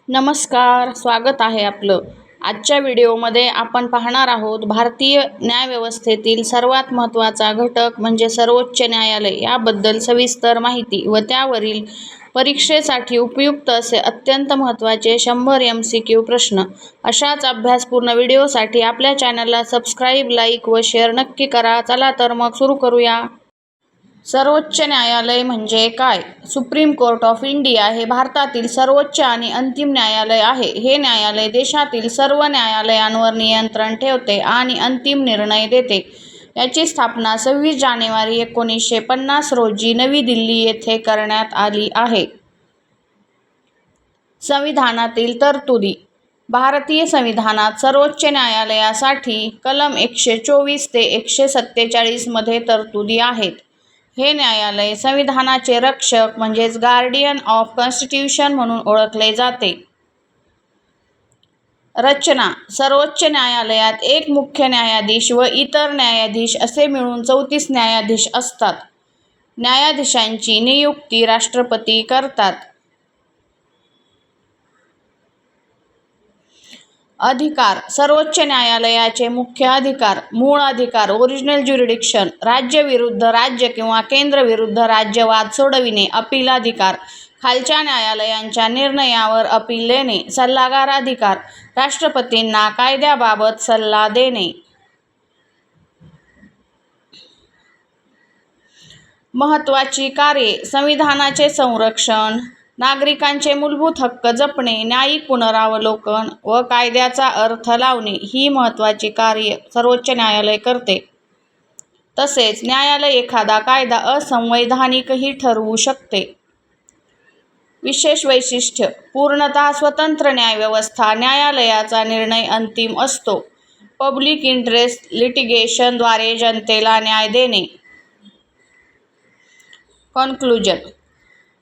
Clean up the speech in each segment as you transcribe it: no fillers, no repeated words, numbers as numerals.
नमस्कार, स्वागत आहे आपलं. आजच्या व्हिडिओमध्ये आपण पाहणार आहोत भारतीय न्यायव्यवस्थेतील सर्वात महत्त्वाचा घटक म्हणजे सर्वोच्च न्यायालय याबद्दल सविस्तर माहिती व त्यावरील परीक्षेसाठी उपयुक्त असे अत्यंत महत्त्वाचे 100 MCQ प्रश्न. अशाच अभ्यासपूर्ण व्हिडिओसाठी आपल्या चॅनलला सबस्क्राईब, लाईक व शेअर नक्की करा. चला तर मग सुरू करूया. सर्वोच्च न्यायालय म्हणजे काय? सुप्रीम कोर्ट ऑफ इंडिया हे भारतातील सर्वोच्च आणि अंतिम न्यायालय आहे. हे न्यायालय देशातील सर्व न्यायालयांवर नियंत्रण ठेवते आणि अंतिम निर्णय देते. याची स्थापना 26 जानेवारी 1950 रोजी नवी दिल्ली येथे करण्यात आली आहे. संविधानातील तरतुदी. भारतीय संविधानात सर्वोच्च न्यायालयासाठी कलम 124 ते 147 मध्ये तरतुदी आहेत. हे न्यायालय संविधानाचे रक्षक म्हणजेच गार्डियन ऑफ कॉन्स्टिट्यूशन म्हणून ओळखले जाते. रचना. सर्वोच्च न्यायालयात एक मुख्य न्यायाधीश व इतर न्यायाधीश असे मिळून 34 न्यायाधीश असतात. न्यायाधीशांची नियुक्ती राष्ट्रपती करतात. अधिकार. सर्वोच्च न्यायालयाचे मुख्य अधिकार. मूळ अधिकार ओरिजिनल ज्युरिडिक्शन. राज्य विरुद्ध राज्य किंवा केंद्र विरुद्ध राज्य वाद सोडविणे. अपील अधिकार. खालच्या न्यायालयांच्या निर्णयावर अपील देणे. सल्लागार अधिकार. राष्ट्रपतींना कायद्याबाबत सल्ला देणे. महत्त्वाची कार्ये. संविधानाचे संरक्षण, नागरिकांचे मूलभूत हक्क जपणे, न्यायिक पुनरावलोकन व कायद्याचा अर्थ लावणे ही महत्त्वाची कार्ये सर्वोच्च न्यायालय करते. तसेच न्यायालय एखादा कायदा असंवैधानिकही ठरवू शकते. विशेष वैशिष्ट्य. पूर्णतः स्वतंत्र न्यायव्यवस्था. न्यायालयाचा निर्णय अंतिम असतो. पब्लिक इंटरेस्ट लिटिगेशनद्वारे जनतेला न्याय देणे. कन्क्लुजन.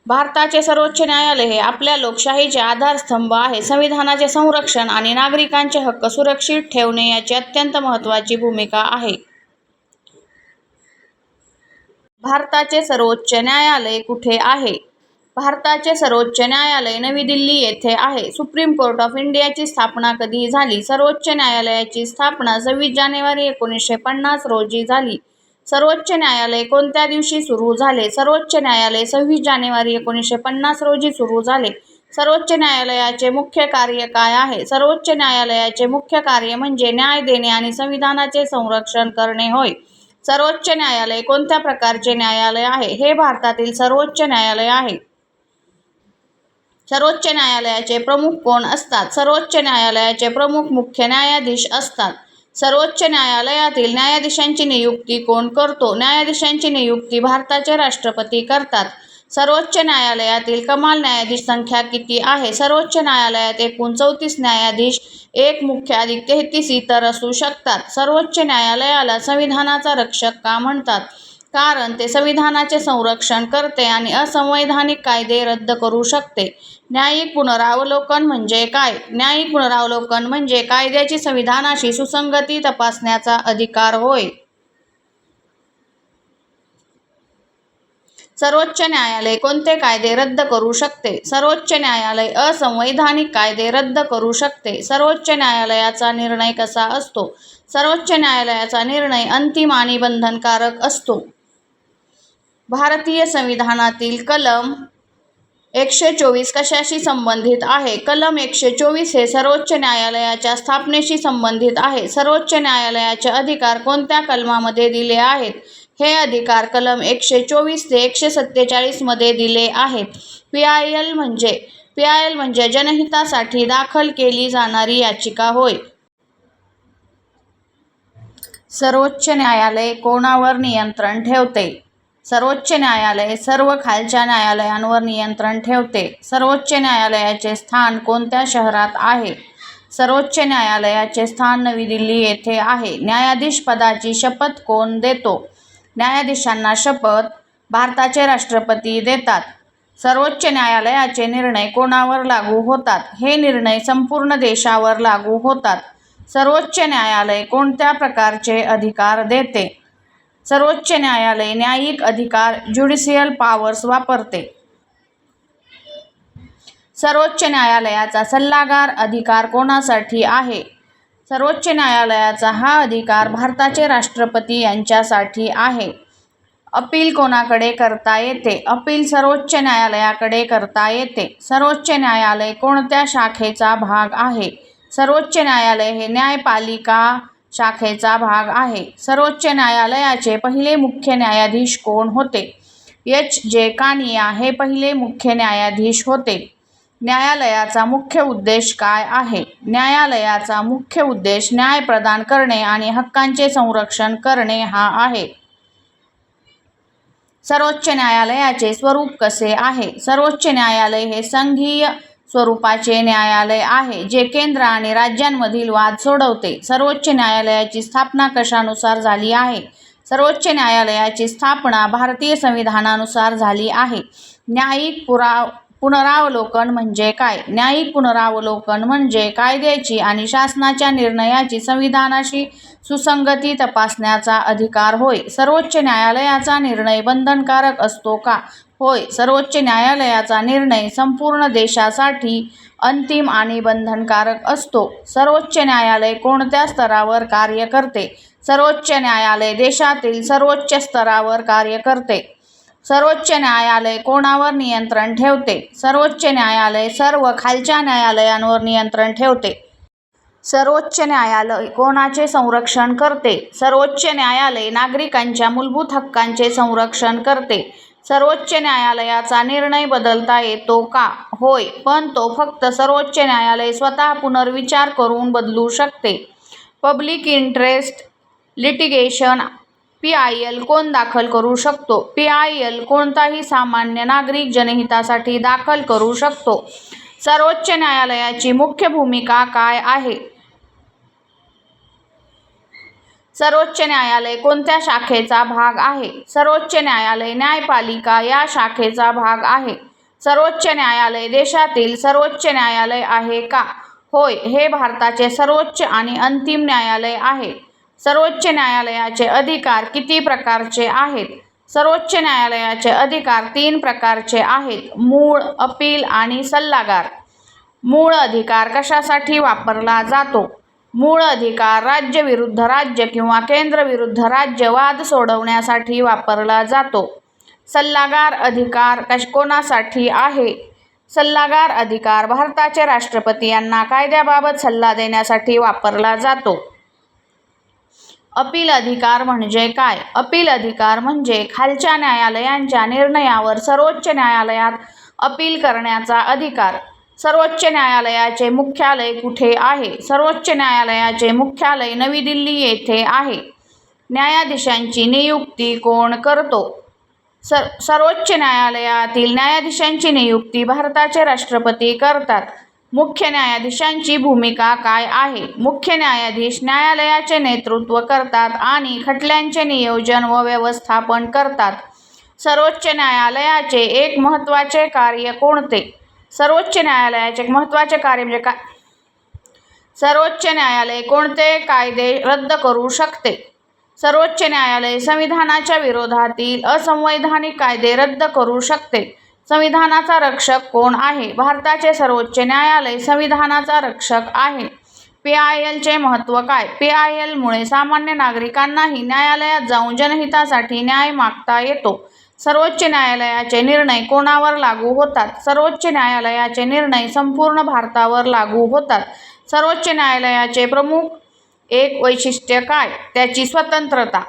भारताचे सर्वोच्च न्यायालय हे आपल्या लोकशाहीचे आधारस्तंभ आहे. संविधानाचे संरक्षण आणि नागरिकांचे हक्क सुरक्षित ठेवणे याची अत्यंत महत्त्वाची भूमिका आहे. भारताचे सर्वोच्च न्यायालय कुठे आहे? भारताचे सर्वोच्च न्यायालय नवी दिल्ली येथे आहे. सुप्रीम कोर्ट ऑफ इंडियाची स्थापना कधी झाली? सर्वोच्च न्यायालयाची स्थापना 26 जानेवारी 1950 रोजी झाली. सर्वोच्च न्यायालय कोणत्या दिवशी सुरू झाले? सर्वोच्च न्यायालय 26 जानेवारी 1950 रोजी सुरू झाले. सर्वोच्च न्यायालयाचे मुख्य कार्य काय आहे? सर्वोच्च न्यायालयाचे मुख्य कार्य म्हणजे न्याय देणे आणि संविधानाचे संरक्षण करणे होय. सर्वोच्च न्यायालय कोणत्या प्रकारचे न्यायालय आहे? हे भारतातील सर्वोच्च न्यायालय आहे. सर्वोच्च न्यायालयाचे प्रमुख कोण असतात? सर्वोच्च न्यायालयाचे प्रमुख मुख्य न्यायाधीश असतात. सर्वोच्च न्यायालयातील न्यायाधीशांची नियुक्ती कोण करतो? न्यायाधीशांची नियुक्ती भारताचे राष्ट्रपती करतात. सर्वोच्च न्यायालयातील कमाल न्यायाधीश संख्या किती आहे? सर्वोच्च न्यायालयात एकूण 34 न्यायाधीश, एक मुख्य अधिक 33 इतर असू शकतात. सर्वोच्च न्यायालयाला संविधानाचा रक्षक का म्हणतात? कारण ते संविधानाचे संरक्षण करते आणि असंवैधानिक कायदे रद्द करू शकते. न्यायिक पुनरावलोकन म्हणजे काय? न्यायिक पुनरावलोकन म्हणजे कायद्याची संविधानाशी सुसंगती तपासण्याचा अधिकार होय. सर्वोच्च न्यायालय कोणते कायदे रद्द करू शकते? सर्वोच्च न्यायालय असंवैधानिक कायदे रद्द करू शकते. सर्वोच्च न्यायालयाचा निर्णय कसा असतो? सर्वोच्च न्यायालयाचा निर्णय अंतिम आणि बंधनकारक असतो. भारतीय संविधानातील कलम 124 कशाशी संबंधित आहे? कलम 124 हे सर्वोच्च न्यायालयाच्या स्थापनेशी संबंधित आहे. सर्वोच्च न्यायालयाचे अधिकार कोणत्या कलमामध्ये दिले आहेत? हे अधिकार कलम 124 ते 147 मध्ये दिले आहेत. PIL म्हणजे जनहितासाठी दाखल केली जाणारी याचिका होय. सर्वोच्च न्यायालय कोणावर नियंत्रण ठेवते? सर्वोच्च न्यायालय सर्व खालच्या न्यायालयांवर नियंत्रण ठेवते. सर्वोच्च न्यायालयाचे स्थान कोणत्या शहरात आहे? सर्वोच्च न्यायालयाचे स्थान नवी दिल्ली येथे आहे. न्यायाधीश पदाची शपथ कोण देतो? न्यायाधीशांना शपथ भारताचे राष्ट्रपती देतात. सर्वोच्च न्यायालयाचे निर्णय कोणावर लागू होतात? हे निर्णय संपूर्ण देशावर लागू होतात. सर्वोच्च न्यायालय कोणत्या प्रकारचे अधिकार देते? सर्वोच्च न्यायालय न्यायिक अधिकार ज्युडिशियल पॉवर्स वापरते. सर्वोच्च न्यायालयाचा सल्लागार अधिकार कोणासाठी आहे? सर्वोच्च न्यायालयाचा हा अधिकार भारताचे राष्ट्रपती यांच्यासाठी आहे. अपील कोणाकडे करता येते? अपील सर्वोच्च न्यायालयाकडे करता येते. सर्वोच्च न्यायालय कोणत्या शाखेचा भाग आहे? सर्वोच्च न्यायालय हे न्यायपालिका शाखेचा भाग आहे. सर्वोच्च न्यायालयाचे पहिले मुख्य न्यायाधीश कोण होते? H.J. कानिया हे पहिले मुख्य न्यायाधीश होते. न्यायालयाचा मुख्य उद्देश काय आहे? न्यायालयाचा मुख्य उद्देश न्याय प्रदान करणे आणि हक्कांचे संरक्षण करणे हा आहे. सर्वोच्च न्यायालयाचे स्वरूप कसे आहे? सर्वोच्च न्यायालय हे संघीय स्वरूपाचे न्यायालय आहे, जे केंद्र आणि राज्यांमधील वाद सोडवते. सर्वोच्च न्यायालयाची स्थापना कशानुसार झाली आहे? सर्वोच्च न्यायालयाची स्थापना भारतीय संविधानानुसार झाली आहे. न्यायिक पुनरावलोकन म्हणजे काय? न्यायिक पुनरावलोकन म्हणजे कायद्याची आणि शासनाच्या निर्णयाची संविधानाशी सुसंगती तपासण्याचा अधिकार होय. सर्वोच्च न्यायालयाचा निर्णय बंधनकारक असतो का? होय. सर्वोच्च न्यायालयाचा निर्णय संपूर्ण देशासाठी अंतिम आणि बंधनकारक असतो. सर्वोच्च न्यायालय कोणत्या स्तरावर कार्य करते? सर्वोच्च न्यायालय देशातील सर्वोच्च स्तरावर कार्य करते. सर्वोच्च न्यायालय कोणावर नियंत्रण ठेवते? सर्वोच्च न्यायालय सर्व खालच्या न्यायालयांवर नियंत्रण ठेवते. सर्वोच्च न्यायालय कोणाचे संरक्षण करते? सर्वोच्च न्यायालय नागरिकांच्या मूलभूत हक्कांचे संरक्षण करते. सर्वोच्च न्यायालयाचा निर्णय बदलता येतो का? होय, पण तो फक्त सर्वोच्च न्यायालय स्वतः पुनर्विचार करून बदलू शकते. पब्लिक इंटरेस्ट लिटिगेशन PIL कोण दाखल करू शकतो? PIL कोणताही सामान्य नागरिक जनहितासाठी दाखल करू शकतो. सर्वोच्च न्यायालयाची मुख्य भूमिका काय आहे? सर्वोच्च न्यायालय कोणत्या शाखेचा भाग आहे? सर्वोच्च न्यायालय न्यायपालिका या शाखेचा भाग आहे. सर्वोच्च न्यायालय देशातील सर्वोच्च न्यायालय आहे का? होय, हे भारताचे सर्वोच्च आणि अंतिम न्यायालय आहे. सर्वोच्च न्यायालयाचे अधिकार किती प्रकारचे आहेत? सर्वोच्च न्यायालयाचे अधिकार 3 प्रकारचे आहेत: मूळ, अपील आणि सल्लागार. मूळ अधिकार कशासाठी वापरला जातो? मूळ अधिकार राज्य विरुद्ध राज्य किंवा केंद्र विरुद्ध राज्य वाद सोडवण्यासाठी वापरला जातो. सल्लागार अधिकार कोणासाठी आहे? सल्लागार अधिकार भारताचे राष्ट्रपती यांना कायद्याबाबत सल्ला देण्यासाठी वापरला जातो. अपील अधिकार म्हणजे काय? अपील अधिकार म्हणजे खालच्या न्यायालयांच्या निर्णयावर सर्वोच्च न्यायालयात अपील करण्याचा अधिकार. सर्वोच्च न्यायालयाचे मुख्यालय कुठे आहे? सर्वोच्च न्यायालयाचे मुख्यालय नवी दिल्ली येथे आहे. न्यायाधीशांची नियुक्ती कोण करतो? सर्वोच्च न्यायालयातील न्यायाधीशांची नियुक्ती भारताचे राष्ट्रपती करतात. मुख्य न्यायाधीशांची भूमिका काय आहे? मुख्य न्यायाधीश न्यायालयाचे नेतृत्व करतात आणि खटल्यांचे नियोजन व व्यवस्थापन करतात. सर्वोच्च न्यायालयाचे एक महत्त्वाचे कार्य कोणते? सर्वोच्च न्यायालयाचे एक महत्त्वाचे कार्य म्हणजे काय? सर्वोच्च न्यायालय कोणते कायदे रद्द करू शकते? सर्वोच्च न्यायालय संविधानाच्या विरोधातील असंवैधानिक कायदे रद्द करू शकते. संविधानाचा रक्षक कोण आहे? भारताचे सर्वोच्च न्यायालय संविधानाचा रक्षक आहे. PIL चे महत्त्व काय? PIL मुळे सामान्य नागरिकांनाही न्यायालयात जाऊन जनहितासाठी न्याय मागता येतो. सर्वोच्च न्यायालयाचे निर्णय कोणावर लागू होतात? सर्वोच्च न्यायालयाचे निर्णय संपूर्ण भारतावर लागू होतात. सर्वोच्च न्यायालयाचे प्रमुख एक वैशिष्ट्य काय? त्याची स्वतंत्रता.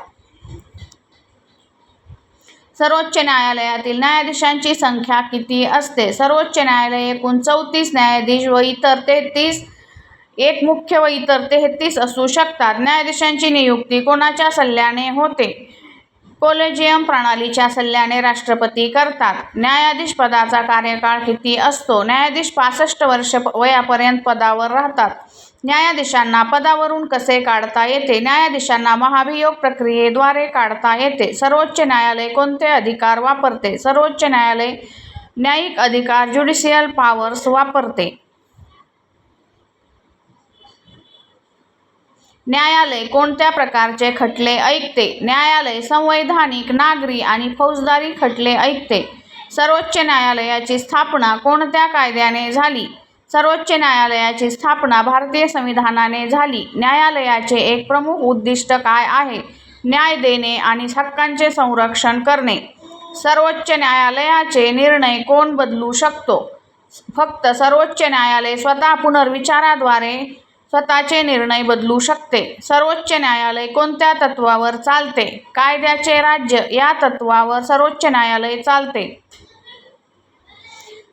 सर्वोच्च न्यायालयातील न्यायाधीशांची संख्या किती असते? सर्वोच्च न्यायालय एकूण 34 न्यायाधीश व इतर 33 एक मुख्य व इतर 33 असू शकतात. न्यायाधीशांची नियुक्ती कोणाच्या सल्ल्याने होते? कोलेजियम प्रणालीच्या सल्ल्याने राष्ट्रपती करतात. न्यायाधीश पदाचा कार्यकाळ किती असतो? न्यायाधीश 65 वर्ष वयापर्यंत पदावर राहतात. न्यायाधीशांना पदावरून कसे काढता येते? न्यायाधीशांना महाभियोग प्रक्रियेद्वारे काढता येते. सर्वोच्च न्यायालय कोणते अधिकार वापरते? सर्वोच्च न्यायालय न्यायिक अधिकार ज्युडिशियल पॉवर्स वापरते. न्यायालय कोणत्या प्रकारचे खटले ऐकते? न्यायालय संवैधानिक, नागरी आणि फौजदारी खटले ऐकते. सर्वोच्च न्यायालयाची स्थापना कोणत्या कायद्याने झाली? सर्वोच्च न्यायालयाची स्थापना भारतीय संविधानाने झाली. न्यायालयाचे एक प्रमुख उद्दिष्ट काय आहे? न्याय देणे आणि हक्कांचे संरक्षण करणे. सर्वोच्च न्यायालयाचे निर्णय कोण बदलू शकतो? फक्त सर्वोच्च न्यायालय स्वतः पुनर्विचाराद्वारे स्वतःचे निर्णय बदलू शकते. सर्वोच्च न्यायालय कोणत्या तत्त्वावर चालते? कायद्याचे राज्य या तत्त्वावर सर्वोच्च न्यायालय चालते.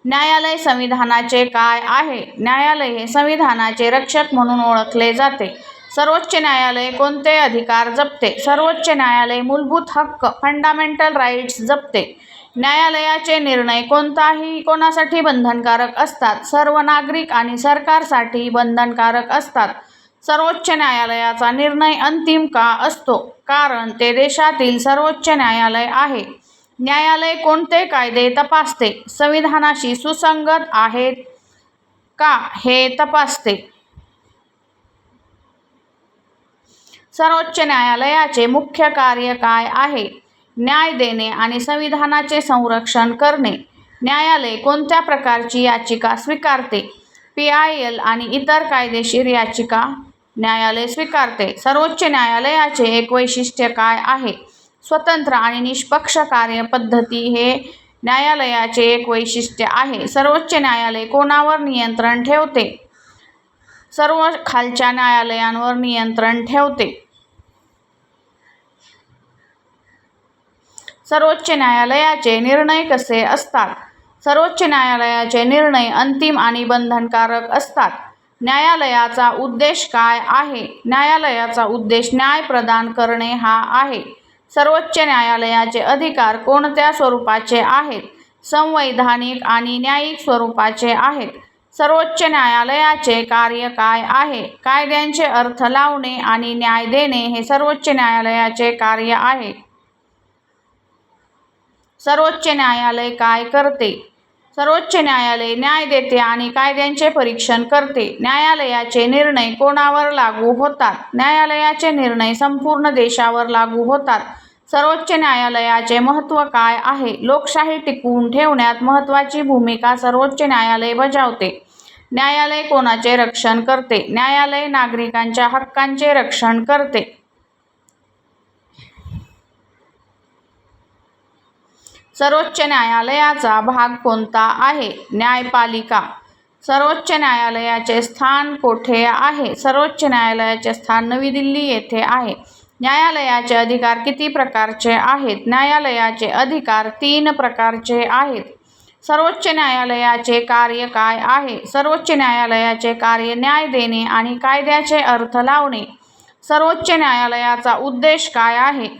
न्यायालय संविधानाचे काय आहे? न्यायालय हे संविधानाचे रक्षक म्हणून ओळखले जाते. सर्वोच्च न्यायालय कोणते अधिकार जपते? सर्वोच्च न्यायालय मूलभूत हक्क फंडामेंटल राईट्स जपते. न्यायालयाचे निर्णय कोणासाठी बंधनकारक असतात? सर्व नागरिक आणि सरकारसाठी बंधनकारक असतात. सर्वोच्च न्यायालयाचा निर्णय अंतिम का असतो? कारण ते देशातील सर्वोच्च न्यायालय आहे. न्यायालय कोणते कायदे तपासते? संविधानाशी सुसंगत आहेत का हे तपासते. सर्वोच्च न्यायालयाचे मुख्य कार्य काय आहे? न्याय देणे आणि संविधानाचे संरक्षण करणे. न्यायालय कोणत्या प्रकारची याचिका स्वीकारते? PIL आणि इतर कायदेशीर याचिका न्यायालय स्वीकारते. सर्वोच्च न्यायालयाचे एक वैशिष्ट्य काय आहे? स्वतंत्र आणि निष्पक्ष कार्यपद्धती हे न्यायालयाचे एक वैशिष्ट्य आहे. सर्वोच्च न्यायालय कोणावर नियंत्रण ठेवते? सर्व खालच्या न्यायालयांवर नियंत्रण ठेवते. सर्वोच्च न्यायालयाचे निर्णय कसे असतात? सर्वोच्च न्यायालयाचे निर्णय अंतिम आणि बंधनकारक असतात. न्यायालयाचा उद्देश काय आहे? न्यायालयाचा उद्देश न्याय प्रदान करणे हा आहे. सर्वोच्च न्यायालयाचे अधिकार कोणत्या स्वरूपाचे आहेत? संवैधानिक आणि न्यायिक स्वरूपाचे आहेत. सर्वोच्च न्यायालयाचे कार्य काय आहे? कायद्यांचे अर्थ लावणे आणि न्याय देणे हे सर्वोच्च न्यायालयाचे कार्य आहे. सर्वोच्च न्यायालय काय करते? सर्वोच्च न्यायालय न्याय देते आणि कायद्यांचे परीक्षण करते. न्यायालयाचे निर्णय कोणावर लागू होतात? न्यायालयाचे निर्णय संपूर्ण देशावर लागू होतात. सर्वोच्च न्यायालयाचे महत्त्व काय आहे? लोकशाही टिकवून ठेवण्यात महत्त्वाची भूमिका सर्वोच्च न्यायालय बजावते. न्यायालय कोणाचे रक्षण करते? न्यायालय नागरिकांच्या हक्कांचे रक्षण करते. सर्वोच्च न्यायालयाचा भाग कोणता आहे? न्यायपालिका. सर्वोच्च न्यायालयाचे स्थान कोठे आहे? सर्वोच्च न्यायालयाचे स्थान नवी दिल्ली येथे आहे. न्यायालयाचे अधिकार किती प्रकारचे आहेत? न्यायालयाचे अधिकार 3 प्रकारचे आहेत. सर्वोच्च न्यायालयाचे कार्य काय आहे? सर्वोच्च न्यायालयाचे कार्य न्याय देणे आणि कायद्याचे अर्थ लावणे. सर्वोच्च न्यायालयाचा उद्देश काय आहे?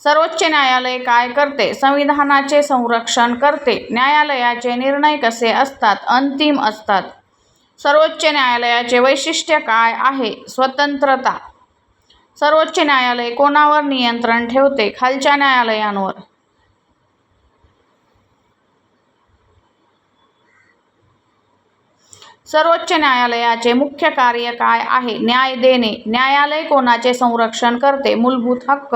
सर्वोच्च न्यायालय काय करते? संविधानाचे संरक्षण करते. न्यायालयाचे निर्णय कसे असतात? अंतिम असतात. सर्वोच्च न्यायालयाचे वैशिष्ट्य काय आहे? स्वतंत्रता. सर्वोच्च न्यायालय कोणावर नियंत्रण ठेवते? खालच्या न्यायालयांवर. सर्वोच्च न्यायालयाचे मुख्य कार्य काय आहे? न्याय देणे. न्यायालय कोणाचे संरक्षण करते? मूलभूत हक्क.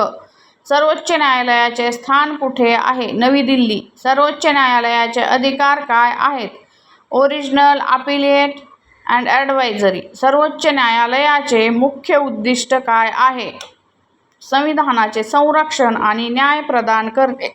सर्वोच्च न्यायालयाचे स्थान कुठे आहे? नवी दिल्ली. सर्वोच्च न्यायालयाचे अधिकार काय आहेत? Original, appellate and advisory. सर्वोच्च न्यायालयाचे मुख्य उद्दिष्ट काय आहे? संविधानाचे संरक्षण आणि न्याय प्रदान करणे.